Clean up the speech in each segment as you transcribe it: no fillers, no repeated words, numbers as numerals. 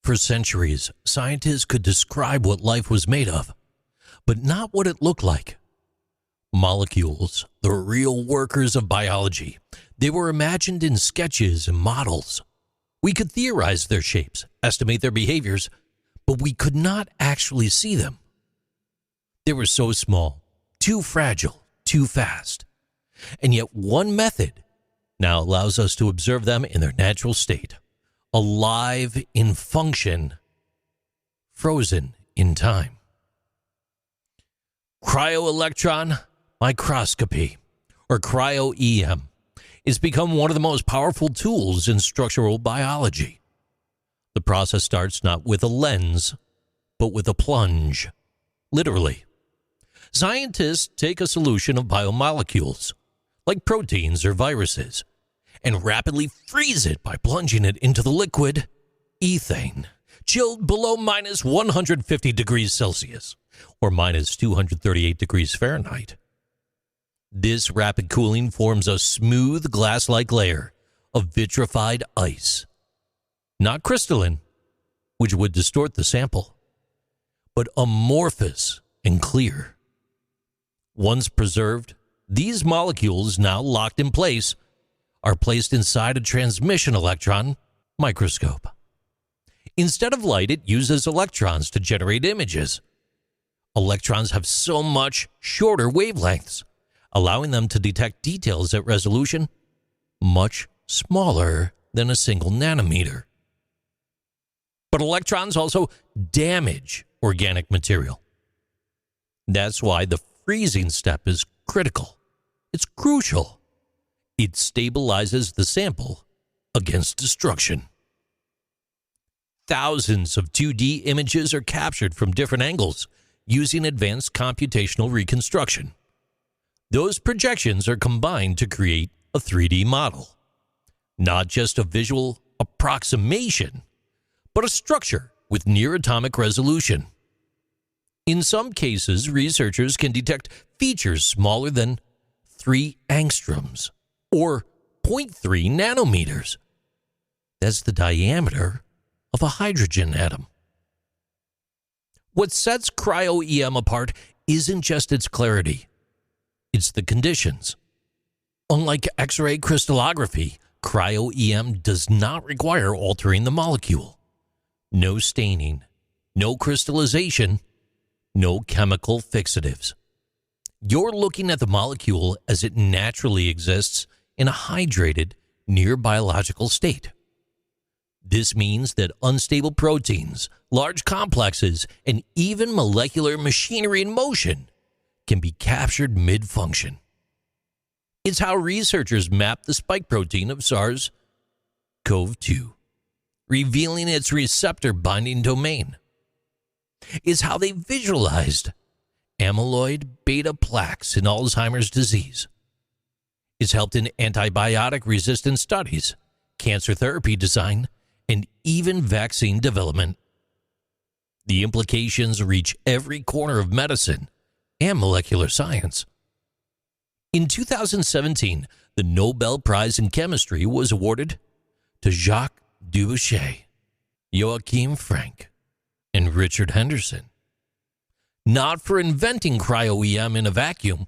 For centuries, scientists could describe what life was made of, but not what it looked like. Molecules, the real workers of biology, they were imagined in sketches and models. We could theorize their shapes, estimate their behaviors, but we could not actually see them. They were so small, too fragile, too fast. And yet one method now allows us to observe them in their natural state, alive in function, frozen in time. Cryo-Electron Microscopy, or cryo-EM, has become one of the most powerful tools in structural biology. The process starts not with a lens, but with a plunge, literally. Scientists take a solution of biomolecules, like proteins or viruses, and rapidly freeze it by plunging it into the liquid ethane, chilled below minus 150 degrees Celsius, or minus 238 degrees Fahrenheit. This rapid cooling forms a smooth glass-like layer of vitrified ice. Not crystalline, which would distort the sample, but amorphous and clear. Once preserved, these molecules, now locked in place, are placed inside a transmission electron microscope. Instead of light, it uses electrons to generate images. Electrons have so much shorter wavelengths, allowing them to detect details at resolution much smaller than a single nanometer. But electrons also damage organic material. That's why the freezing step is critical. It's crucial. It stabilizes the sample against destruction. Thousands of 2D images are captured from different angles using advanced computational reconstruction. Those projections are combined to create a 3D model. Not just a visual approximation, but a structure with near-atomic resolution. In some cases, researchers can detect features smaller than 3 angstroms, or 0.3 nanometers. That's the diameter of a hydrogen atom. What sets cryo-EM apart isn't just its clarity. It's the conditions. Unlike X-ray crystallography, cryo-EM does not require altering the molecule. No staining, no crystallization, no chemical fixatives. You're looking at the molecule as it naturally exists in a hydrated, near-biological state. This means that unstable proteins, large complexes, and even molecular machinery in motion can be captured mid-function. It's how researchers mapped the spike protein of SARS-CoV-2, revealing its receptor binding domain. It's how they visualized amyloid beta plaques in Alzheimer's disease. It's helped in antibiotic-resistant studies, cancer therapy design, and even vaccine development. The implications reach every corner of medicine and molecular science. In 2017, the Nobel Prize in Chemistry was awarded to Jacques Dubochet, Joachim Frank, and Richard Henderson. Not for inventing cryo-EM in a vacuum,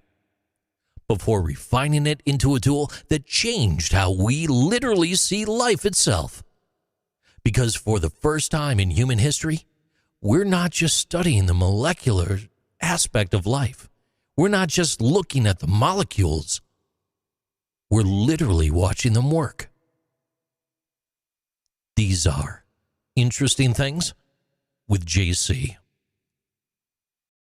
but for refining it into a tool that changed how we literally see life itself. Because for the first time in human history, we're not just studying the molecular aspect of life. We're not just looking at the molecules. We're literally watching them work. These are Interesting Things with JC.